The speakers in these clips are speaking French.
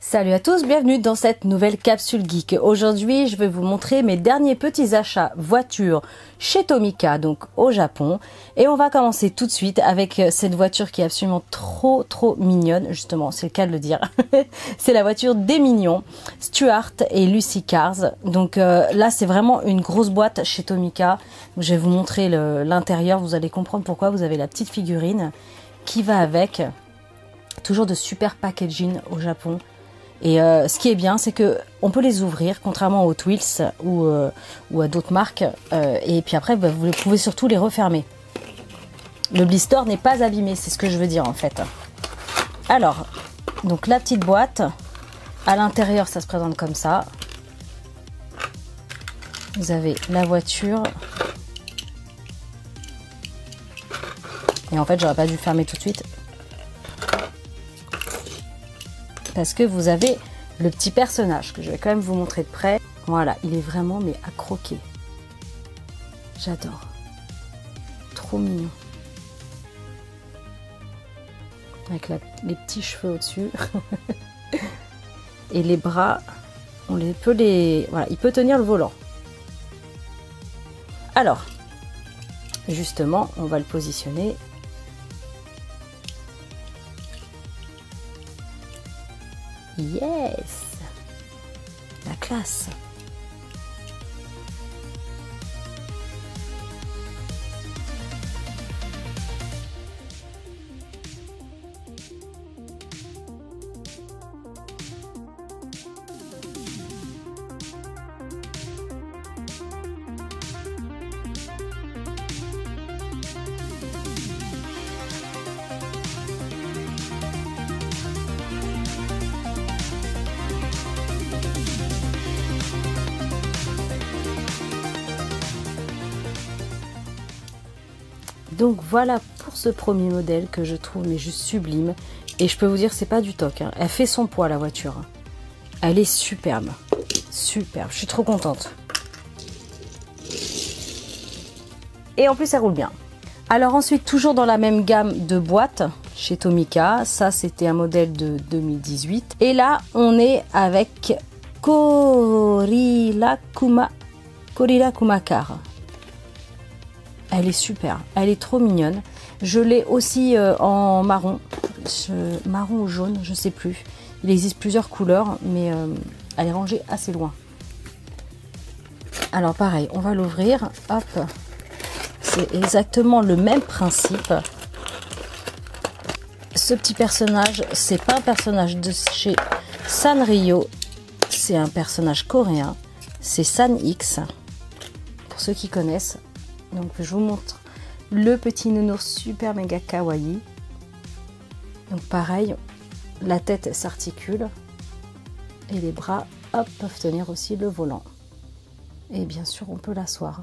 Salut à tous, bienvenue dans cette nouvelle capsule geek. Aujourd'hui, je vais vous montrer mes derniers petits achats voitures chez Tomica, donc au Japon. Et on va commencer tout de suite avec cette voiture qui est absolument trop mignonne. Justement, c'est le cas de le dire. C'est la voiture des mignons, Stuart et Lucy Cars. Donc là, c'est vraiment une grosse boîte chez Tomica. Je vais vous montrer l'intérieur, vous allez comprendre pourquoi. Vous avez la petite figurine qui va avec. Toujours de super packaging au Japon. Et ce qui est bien, c'est que on peut les ouvrir, contrairement aux Hot Wheels ou à d'autres marques. Et puis après, vous pouvez surtout les refermer. Le blister n'est pas abîmé, c'est ce que je veux dire en fait. Alors, donc la petite boîte, à l'intérieur, ça se présente comme ça. Vous avez la voiture. Et en fait, j'aurais pas dû fermer tout de suite. Parce que vous avez le petit personnage que je vais quand même vous montrer de près. Voilà, il est vraiment mais à croquer. J'adore. Trop mignon. Avec les petits cheveux au-dessus. Et les bras, voilà, il peut tenir le volant. Alors, justement, on va le positionner. Yes, la classe. Donc voilà pour ce premier modèle que je trouve mais juste sublime. Et je peux vous dire, c'est pas du toc, hein. Elle fait son poids la voiture. Elle est superbe. Superbe, je suis trop contente. Et en plus elle roule bien. Alors ensuite, toujours dans la même gamme de boîtes chez Tomica. Ça c'était un modèle de 2018. Et là on est avec Korirakuma Car. Elle est super, elle est trop mignonne. Je l'ai aussi en marron, marron ou jaune, je sais plus. Il existe plusieurs couleurs, mais elle est rangée assez loin. Alors pareil, on va l'ouvrir. Hop, c'est exactement le même principe. Ce petit personnage, c'est pas un personnage de chez Sanrio, c'est un personnage coréen. C'est San X, pour ceux qui connaissent. Donc je vous montre le petit nounours super méga kawaii. Donc pareil, la tête s'articule et les bras, hop, peuvent tenir aussi le volant. Et bien sûr, on peut l'asseoir.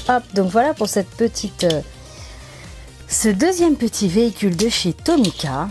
Hop, donc voilà pour cette petite, ce deuxième petit véhicule de chez Tomica.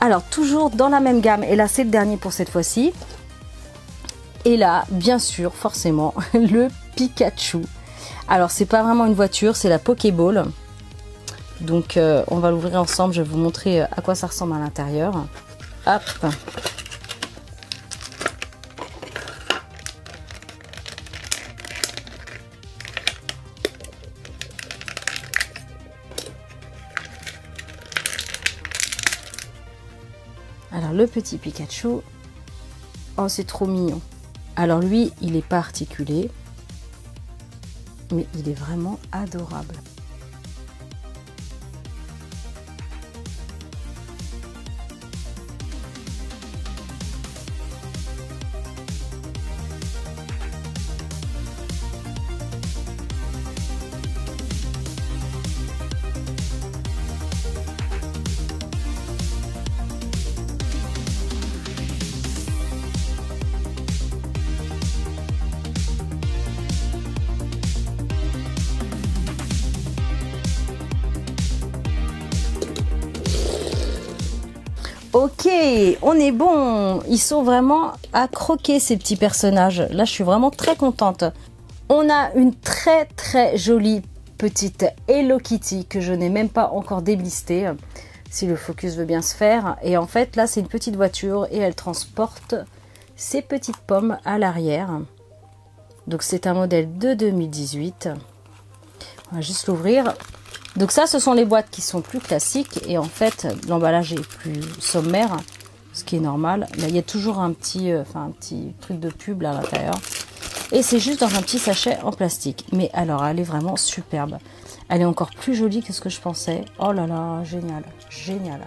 Alors toujours dans la même gamme, et là c'est le dernier pour cette fois-ci. Et là, bien sûr, forcément, le Pikachu. Alors c'est pas vraiment une voiture, c'est la Pokéball. Donc on va l'ouvrir ensemble, je vais vous montrer à quoi ça ressemble à l'intérieur. Hop. Alors le petit Pikachu, oh c'est trop mignon. Alors lui, il n'est pas articulé, mais il est vraiment adorable. Ok, on est bon. Ils sont vraiment à croquer ces petits personnages. Là, je suis vraiment très contente. On a une très jolie petite Hello Kitty que je n'ai même pas encore délistée. Si le focus veut bien se faire. Et en fait, là, c'est une petite voiture et elle transporte ces petites pommes à l'arrière. Donc, c'est un modèle de 2018. On va juste l'ouvrir. Donc ça, ce sont les boîtes qui sont plus classiques et en fait, l'emballage est plus sommaire, ce qui est normal. Là, il y a toujours un petit truc de pub là, à l'intérieur. Et c'est juste dans un petit sachet en plastique. Mais alors, elle est vraiment superbe. Elle est encore plus jolie que ce que je pensais. Oh là là, génial, génial.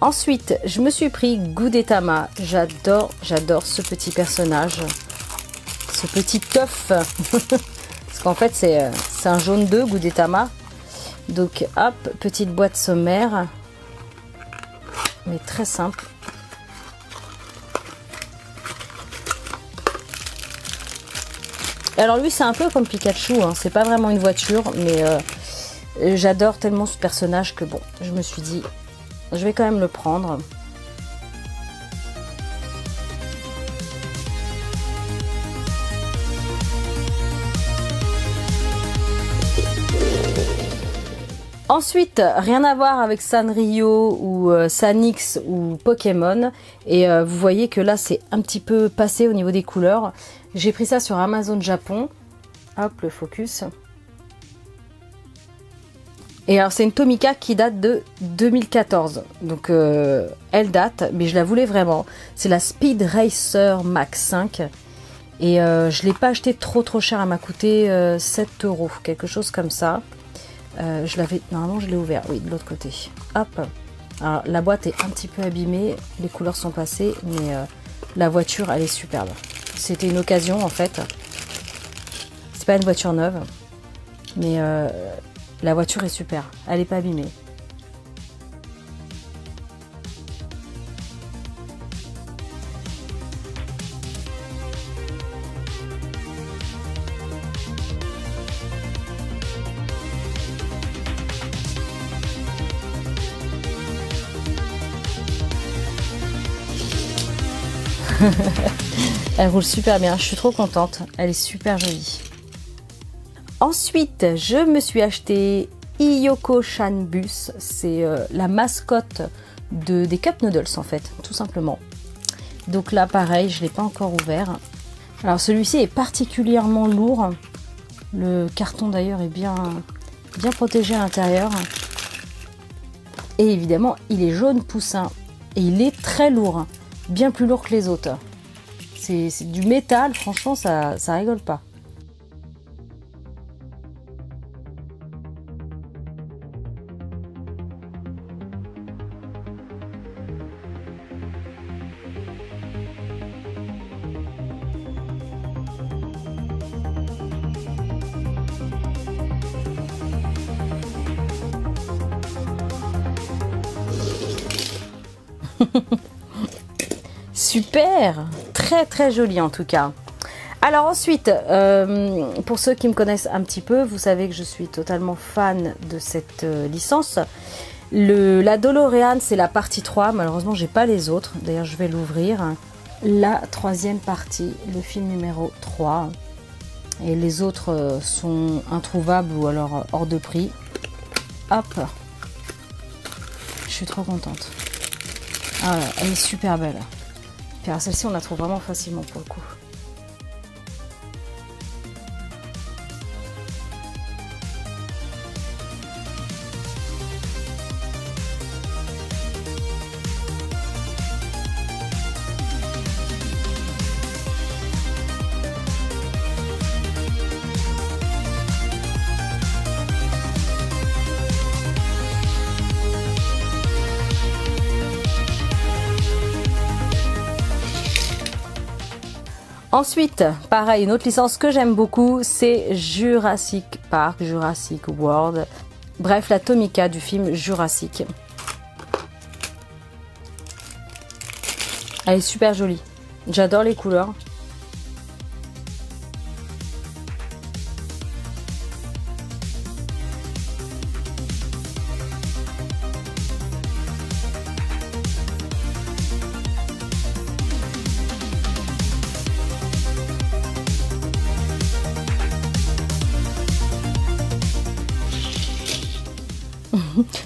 Ensuite, je me suis pris Gudetama. J'adore ce petit personnage. Ce petit œuf. Parce qu'en fait, c'est un jaune d'œuf, Gudetama. Donc, hop, petite boîte sommaire. Mais très simple. Alors lui, c'est un peu comme Pikachu. Hein. C'est pas vraiment une voiture, mais j'adore tellement ce personnage que bon, je me suis dit... Je vais quand même le prendre. Ensuite, rien à voir avec Sanrio ou Sanix ou Pokémon. Et vous voyez que là, c'est un petit peu passé au niveau des couleurs. J'ai pris ça sur Amazon Japon. Hop, le focus. Et alors c'est une Tomica qui date de 2014, donc elle date, mais je la voulais vraiment. C'est la Speed Racer Max 5 et je ne l'ai pas acheté trop cher, elle m'a coûté 7 €, quelque chose comme ça. Normalement je l'ai ouvert, oui, de l'autre côté. Hop, alors la boîte est un petit peu abîmée, les couleurs sont passées, mais la voiture elle est superbe. C'était une occasion en fait, c'est pas une voiture neuve, mais... la voiture est super, elle n'est pas abîmée. Elle roule super bien, je suis trop contente, elle est super jolie. Ensuite, je me suis acheté Iyoko Chan Bus. C'est la mascotte des Cup Noodles en fait, tout simplement. Donc là, pareil, je ne l'ai pas encore ouvert. Alors celui-ci est particulièrement lourd. Le carton d'ailleurs est bien protégé à l'intérieur. Et évidemment, il est jaune poussin. Et il est très lourd, bien plus lourd que les autres. C'est du métal, franchement, ça rigole pas. Super, très joli en tout cas. Alors ensuite, pour ceux qui me connaissent un petit peu, vous savez que je suis totalement fan de cette licence. La Doloréane, c'est la partie 3. Malheureusement, j'ai pas les autres. D'ailleurs, je vais l'ouvrir. La troisième partie, le film numéro 3. Et les autres sont introuvables ou alors hors de prix. Hop. Je suis trop contente. Ah, elle est super belle. Puis celle-ci, on la trouve vraiment facilement pour le coup. Ensuite, pareil, une autre licence que j'aime beaucoup, c'est Jurassic Park, Jurassic World. Bref, la Tomica du film Jurassic. Elle est super jolie. J'adore les couleurs.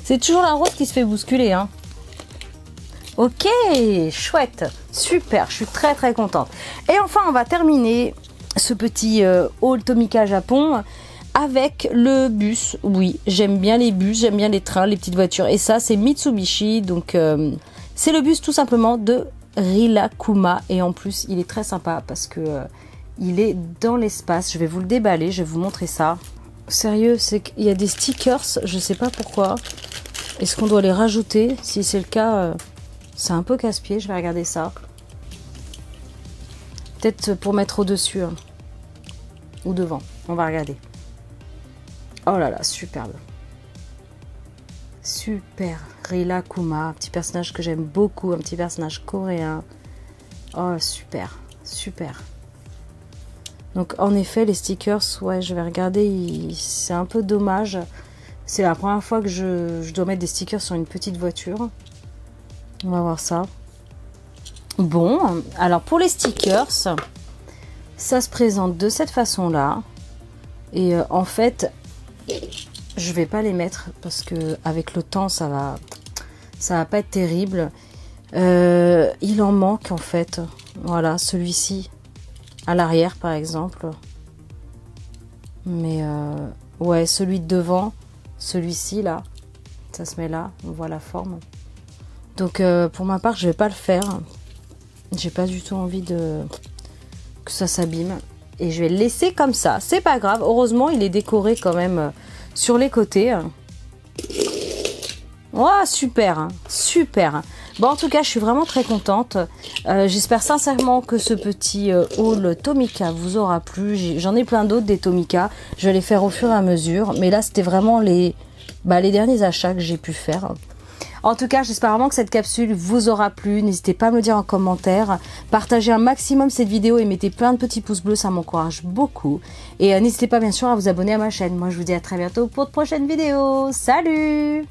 C'est toujours la rose qui se fait bousculer, hein. Ok, chouette, super, je suis très très contente. Et enfin, on va terminer ce petit haul Tomica Japon avec le bus. Oui, j'aime bien les bus, j'aime bien les trains, les petites voitures. Et ça, c'est Mitsubishi, donc c'est le bus tout simplement de Rilakkuma. Et en plus, il est très sympa parce que il est dans l'espace. Je vais vous le déballer, je vais vous montrer ça. Sérieux, c'est qu'il y a des stickers, je sais pas pourquoi. Est-ce qu'on doit les rajouter? Si c'est le cas, c'est un peu casse-pied, je vais regarder ça. Peut-être pour mettre au-dessus, hein. Ou devant, on va regarder. Oh là là, superbe. Super, Rilakkuma, un petit personnage que j'aime beaucoup, un petit personnage coréen. Oh, super, super. Donc en effet les stickers, ouais je vais regarder, c'est un peu dommage. C'est la première fois que je dois mettre des stickers sur une petite voiture. On va voir ça. Bon, alors pour les stickers, ça se présente de cette façon-là. Et en fait, je vais pas les mettre parce que avec le temps ça va pas être terrible. Il en manque en fait. Voilà, celui-ci. À l'arrière par exemple, mais ouais, celui de devant, celui-ci là, ça se met là, on voit la forme. Donc pour ma part je vais pas le faire, j'ai pas du tout envie que ça s'abîme et je vais le laisser comme ça, c'est pas grave. Heureusement il est décoré quand même sur les côtés. Oh super, hein, super. Bon, en tout cas, je suis vraiment très contente. J'espère sincèrement que ce petit haul Tomica vous aura plu. J'en ai plein d'autres des Tomica. Je vais les faire au fur et à mesure. Mais là, c'était vraiment les derniers achats que j'ai pu faire. En tout cas, j'espère vraiment que cette capsule vous aura plu. N'hésitez pas à me le dire en commentaire. Partagez un maximum cette vidéo et mettez plein de petits pouces bleus. Ça m'encourage beaucoup. Et n'hésitez pas, bien sûr, à vous abonner à ma chaîne. Moi, je vous dis à très bientôt pour de prochaines vidéos. Salut!